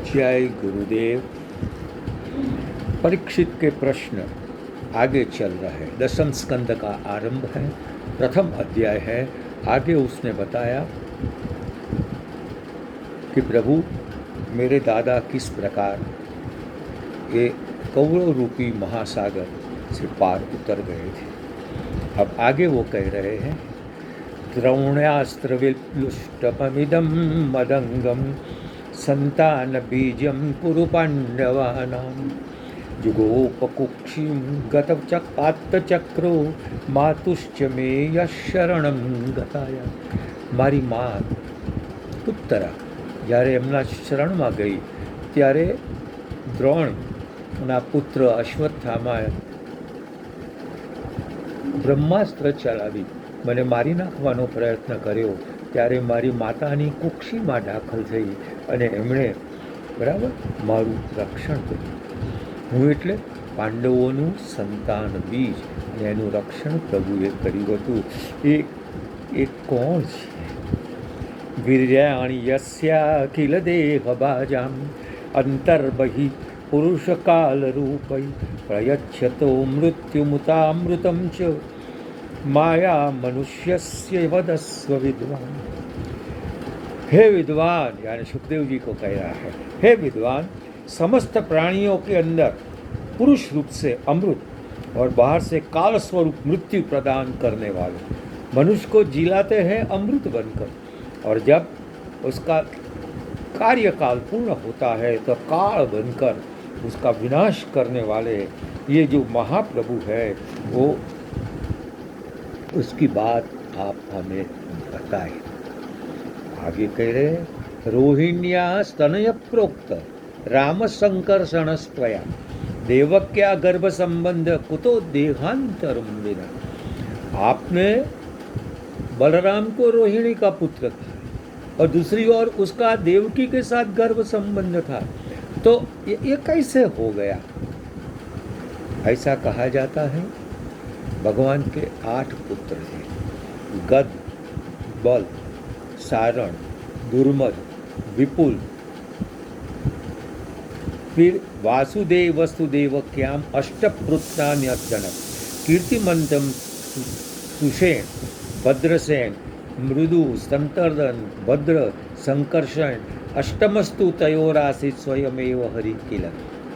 जय गुरुदेव। परीक्षित के प्रश्न आगे चल रहे हैं। 10वें स्कंद का आरंभ है, प्रथम अध्याय है। आगे उसने बताया कि प्रभु मेरे दादा किस प्रकार ये कौरव रूपी महासागर से पार उतर गए थे। अब आगे वो कह रहे हैं, द्रोण्यास्त्रविप्लुष्टपमिदं मदंगम संतान बीजम कुरु पांडवानां जुगोपकुक्षिं गतचक्रो मातुश्च मे यशरणं गताया। મારી મા ઉત્તરા જ્યારે એમના શરણમાં ગઈ ત્યારે દ્રોણના પુત્ર અશ્વત્થામાએ બ્રહ્માસ્ત્ર ચલાવી મને મારી નાખવાનો પ્રયત્ન કર્યો, ત્યારે મારી માતાની કુક્ષીમાં દાખલ થઈ અને એમણે બરાબર મારું રક્ષણ કર્યું. હું એટલે પાંડવોનું સંતાન બીજ અને એનું રક્ષણ પ્રભુએ કર્યું હતું. એ કોણ છે? વીર્યાણી યસ્યાખિલ દેહબાજામ અંતર્બહિ પુરુષકાલરૂપૈ પ્રયચ્છતો મૃત્યુમુતામૃતમ ચ माया मनुष्यस्य वदस्व विद्वान. हे विद्वान, यानी सुखदेव जी को कह रहा है, हे विद्वान, समस्त प्राणियों के अंदर पुरुष रूप से अमृत और बाहर से काल स्वरूप मृत्यु प्रदान करने वाले मनुष्य को जिलाते हैं अमृत बनकर, और जब उसका कार्यकाल पूर्ण होता है तो काल बनकर उसका विनाश करने वाले ये जो महाप्रभु है, वो उसकी बात आप हमें बताएं. आगे कह रहे, रोहिण्या स्तनय प्रोक्त राम संकर्षणस्त्वया देवक्या गर्भ संबंध कुतो देहांतरम विना. आपने बलराम को रोहिणी का पुत्र था और दूसरी ओर उसका देवकी के साथ गर्भ संबंध था, तो ये कैसे हो गया? ऐसा कहा जाता है, भगवान के 8 पुत्र हैं, गद, बल, सारण, दुर्मद, विपुल, फिर वासुदेव वसुदेवक्याम अष्टपुत्रान्यर्चन कीर्तिमंतम सुषेण भद्रसेन मृदु संतर्दन भद्र संकर्षण अष्टमस्तु तयोरासित स्वयमेव हरि किल.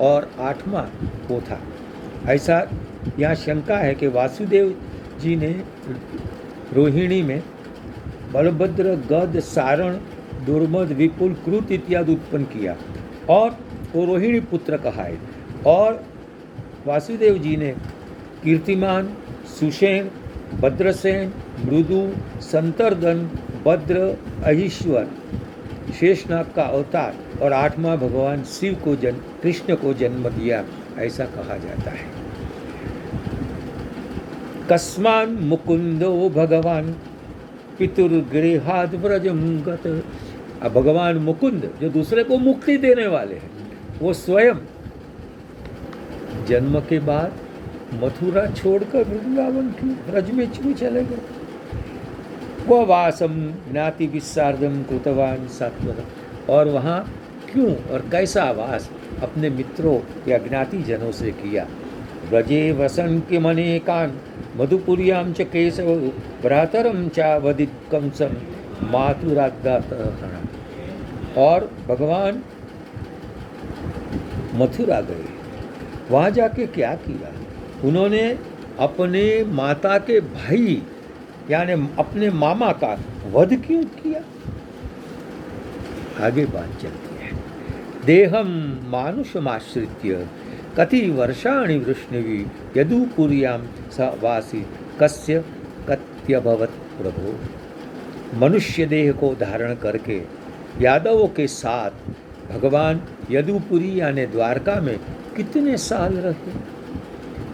और 8वां वो था. ऐसा यहाँ शंका है कि वासुदेव जी ने रोहिणी में बलभद्र, गद, सारण, दुर्मद, विपुल, कृत इत्यादि उत्पन्न किया और वो रोहिणी पुत्र कहाए. और वासुदेव जी ने कीर्तिमान, सुषेण, भद्रसेन, मृदु, संतर्दन, भद्र, अहिश्वर, शेषनाग का अवतार और 8वां भगवान शिव को कृष्ण को जन्म दिया, ऐसा कहा जाता है. कस्मान मुकुंदो भगवान पितुर्गृहाद व्रजम गत. अब भगवान मुकुंद जो दूसरे को मुक्ति देने वाले हैं, वो स्वयं जन्म के बाद मथुरा छोड़कर वृंदावन की व्रज में क्यों चले गए? वो वासम ज्ञाति विस्सार्धम कृतवान सात्वत. और वहाँ क्यों और कैसा वास अपने मित्रों या ज्ञाति जनों से किया? व्रजे वसन के मनेकान मधुपुर्याम च केशव भ्रातरम चावदित कंसम मातुरादात. और भगवान मथुरा गए, वहाँ जाके क्या किया? उन्होंने अपने माता के भाई यानी अपने मामा का वध क्यों किया? आगे बात चलती है. देहम मानुषमाश्रित्य कति वर्षाणि वृष्णवी यदुपुर्यां स वासी कस्य कत्यभवत प्रभो. मनुष्य देह को धारण करके यादवों के साथ भगवान यदुपुरी यानी द्वारका में कितने साल रहे?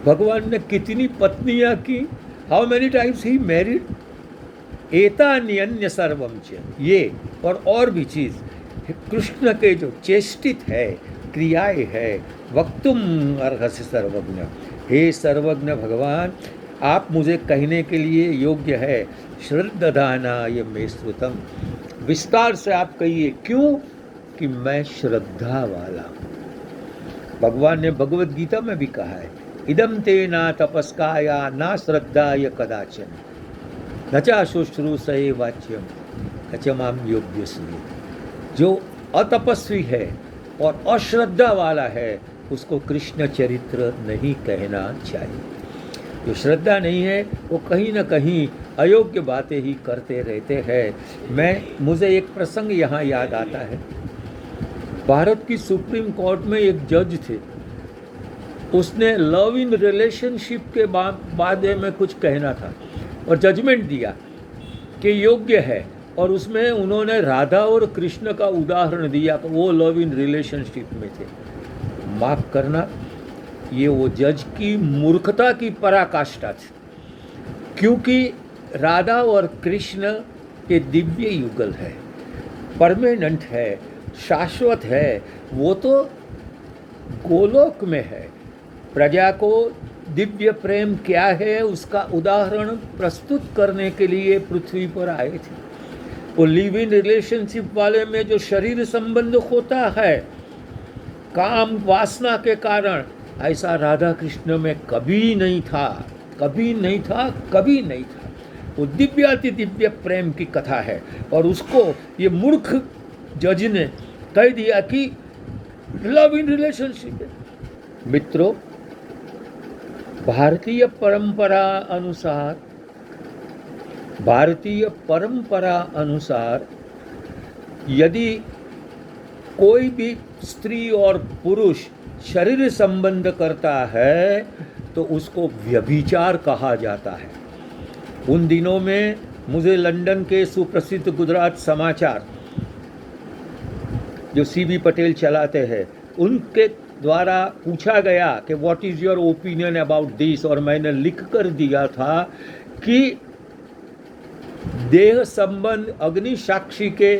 भगवान ने कितनी पत्नियां की? How many times he married? एतान्यन्य सर्वम च. ये और भी चीज़ कृष्ण के जो चेष्टित है, क्रियाएं है, वक्तुम अर्हसि सर्वज्ञ. हे सर्वज्ञ भगवान, आप मुझे कहने के लिए योग्य है. श्रद्धाना ये मे श्रुतम. विस्तार से आप कहिए, क्यों? कि मैं श्रद्धा वाला हूँ। भगवान ने भगवत गीता में भी कहा है, इदम ते ना तपस्काया ना श्रद्धाय कदाचन न च शुश्रूषये वाच्यम न च माम योग्य सुये। जो अतपस्वी है और अश्रद्धा वाला है उसको कृष्ण चरित्र नहीं कहना चाहिए। जो श्रद्धा नहीं है वो कहीं ना कहीं अयोग्य बातें ही करते रहते हैं। मुझे एक प्रसंग यहाँ याद आता है। भारत की सुप्रीम कोर्ट में एक जज थे, उसने लव इन रिलेशनशिप के बारे में कुछ कहना था और जजमेंट दिया कि योग्य है, और उसमें उन्होंने राधा और कृष्ण का उदाहरण दिया कि वो लव इन रिलेशनशिप में थे। माफ करना, ये वो जज की मूर्खता की पराकाष्ठा थी, क्योंकि राधा और कृष्ण के दिव्य युगल है, परमानेंट है, शाश्वत है। वो तो गोलोक में है। प्रजा को दिव्य प्रेम क्या है उसका उदाहरण प्रस्तुत करने के लिए पृथ्वी पर आए थे। वो लिव इन रिलेशनशिप वाले में जो शरीर संबंध होता है काम वासना के कारण, ऐसा राधा कृष्ण में कभी नहीं था, कभी नहीं था, कभी नहीं था। वो दिव्याति दिव्य प्रेम की कथा है, और उसको ये मूर्ख जज ने कह दिया कि लव इन रिलेशनशिप है। मित्रों, भारतीय परंपरा अनुसार यदि कोई भी स्त्री और पुरुष शरीर संबंध करता है तो उसको व्यभिचार कहा जाता है। उन दिनों में मुझे लंदन के सुप्रसिद्ध गुजरात समाचार जो सीबी पटेल चलाते हैं, उनके द्वारा पूछा गया कि what is your opinion about this, और मैंने लिख कर दिया था कि देह संबंध अग्नि साक्षी के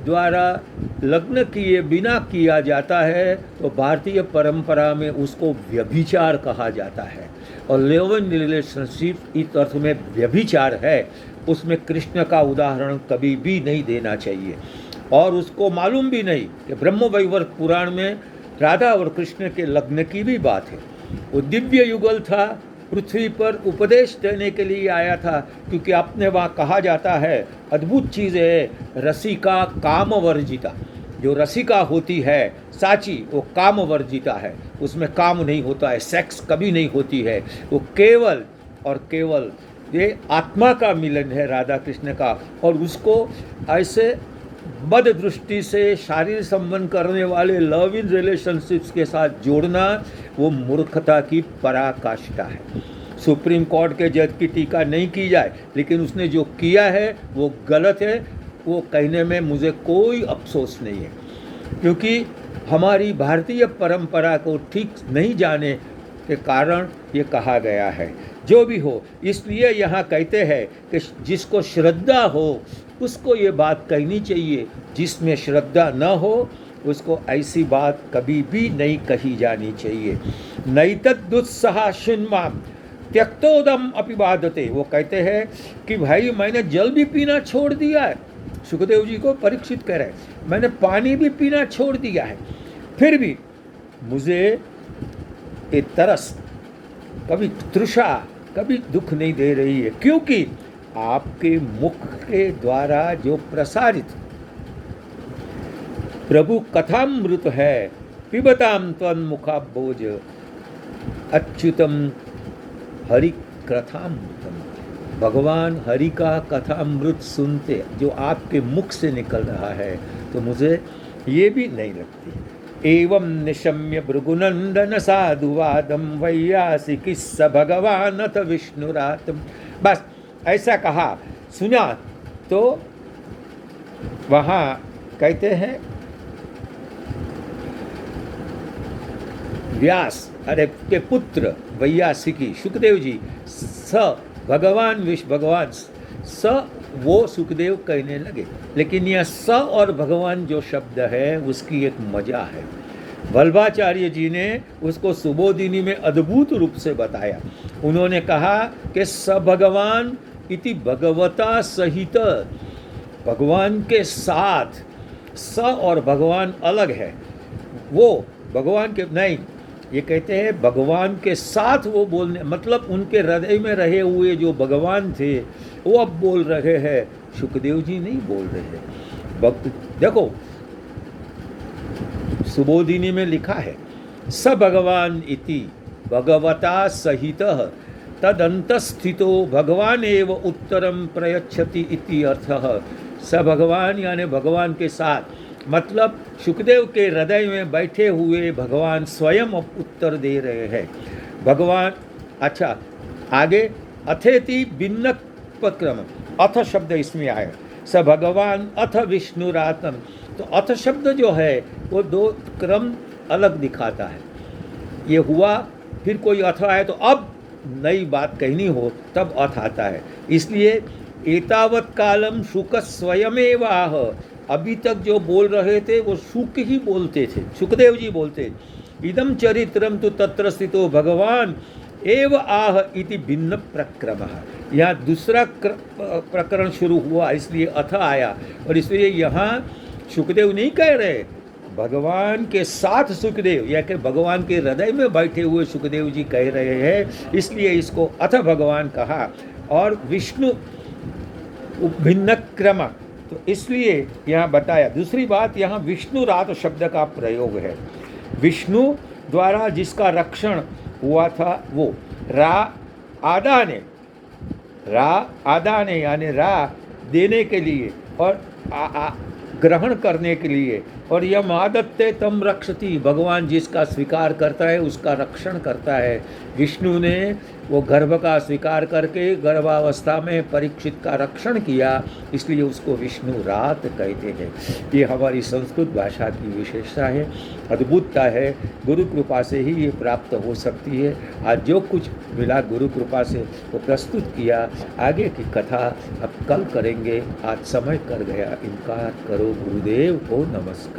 द्वारा लग्न किए बिना किया जाता है तो भारतीय परंपरा में उसको व्यभिचार कहा जाता है, और लिव इन रिलेशनशिप इस अर्थ में व्यभिचार है, उसमें कृष्ण का उदाहरण कभी भी नहीं देना चाहिए। और उसको मालूम भी नहीं कि ब्रह्मवैवर्त पुराण में राधा और कृष्ण के लग्न की भी बात है। वो दिव्य युगल था, पृथ्वी पर उपदेश देने के लिए आया था, क्योंकि अपने वहाँ कहा जाता है, अद्भुत चीज़ है, रसिका काम वर्जिता। जो रसिका होती है साची, वो काम वर्जिता है, उसमें काम नहीं होता है, सेक्स कभी नहीं होती है। वो केवल और केवल ये आत्मा का मिलन है राधा कृष्ण का, और उसको ऐसे बद दृष्टि से शारीरिक संबंध करने वाले लव इन रिलेशनशिप्स के साथ जोड़ना वो मूर्खता की पराकाष्ठा है। सुप्रीम कोर्ट के जज की टीका नहीं की जाए, लेकिन उसने जो किया है वो गलत है, वो कहने में मुझे कोई अफसोस नहीं है, क्योंकि हमारी भारतीय परंपरा को ठीक नहीं जाने के कारण ये कहा गया है। जो भी हो, इसलिए यहाँ कहते हैं कि जिसको श्रद्धा हो उसको ये बात कहनी चाहिए, जिसमें श्रद्धा न हो उसको ऐसी बात कभी भी नहीं कही जानी चाहिए। नैतदुत्साह शिन्माम त्यक्तोदम अपिबादते। वो कहते हैं कि भाई मैंने जल भी पीना छोड़ दिया है, सुखदेव जी को परीक्षित कह रहे हैं, मैंने पानी भी पीना छोड़ दिया है, फिर भी मुझे ये तरस, कभी तृषा, कभी दुख नहीं दे रही है, क्योंकि आपके मुख के द्वारा जो प्रसारित प्रभु कथामृत है, पिबताम त्वन्मुखाब्बोज अच्युतम हरि कथामृतम। भगवान हरि का कथामृत सुनते जो आपके मुख से निकल रहा है तो मुझे ये भी नहीं लगती। एवं निशम्य भृगुनंदन साधुवादम वैयासिकिस्स भगवान अथ विष्णुरातम। बस ऐसा कहा, सुना तो वहाँ कहते हैं व्यास अरे के पुत्र वैयासिकी सुखदेव जी, स भगवान भगवान स वो सुखदेव कहने लगे। लेकिन यह स और भगवान जो शब्द है उसकी एक मजा है। वल्लभाचार्य जी ने उसको सुबोधिनी में अद्भुत रूप से बताया। उन्होंने कहा कि स भगवान इति भगवता सहित भगवान के साथ, स और भगवान अलग है, वो भगवान के नहीं, ये कहते हैं भगवान के साथ वो बोलने, मतलब उनके हृदय में रहे हुए जो भगवान थे वो अब बोल रहे हैं, सुखदेव जी नहीं बोल रहे हैं। भक्त देखो, सुबोधिनी में लिखा है, स भगवान इति भगवता सहित तदंतस्थितो भगवान एव उत्तरम प्रयच्छति इति अर्थः। स भगवान यानी भगवान के साथ, मतलब सुखदेव के हृदय में बैठे हुए भगवान स्वयं उत्तर दे रहे हैं। भगवान, अच्छा आगे, अथेति भिन्न क्रम, अथ शब्द इसमें आए, स भगवान अथ विष्णुरात्म। तो अथ शब्द जो है वो दो क्रम अलग दिखाता है। ये हुआ, फिर कोई अथ आए तो अब नई बात कहनी हो तब अथ आता है। इसलिए एतावत कालम शुक स्वयमेव आह, अभी तक जो बोल रहे थे वो शुक ही बोलते थे, सुखदेव जी बोलते, इदम चरित्रम तो तत्र स्थितो भगवान एव आह इति भिन्न प्रक्रमः। यहाँ दूसरा प्रकरण शुरू हुआ, इसलिए अथ आया, और इसलिए यहाँ सुखदेव नहीं कह रहे, भगवान के साथ सुखदेव, या कि भगवान के हृदय में बैठे हुए सुखदेव जी कह रहे हैं, इसलिए इसको अथ भगवान कहा। और विष्णु भिन्न क्रम, तो इसलिए यहाँ बताया। दूसरी बात, यहाँ विष्णु रात शब्द का प्रयोग है। विष्णु द्वारा जिसका रक्षण हुआ था वो रा आदाने यानी रा देने के लिए और ग्रहण करने के लिए, और यम आदत्ते तम रक्षति, भगवान जिसका स्वीकार करता है उसका रक्षण करता है। विष्णु ने वो गर्भ का स्वीकार करके गर्भावस्था में परीक्षित का रक्षण किया, इसलिए उसको विष्णु रात कहते हैं। ये हमारी संस्कृत भाषा की विशेषता है, अद्भुतता है, गुरु कृपा से ही ये प्राप्त हो सकती है। आज जो कुछ मिला गुरु कृपा से वो प्रस्तुत किया, आगे की कथा अब कल करेंगे। आज समय कर गया, इनकार करो गुरुदेव को नमस्कार।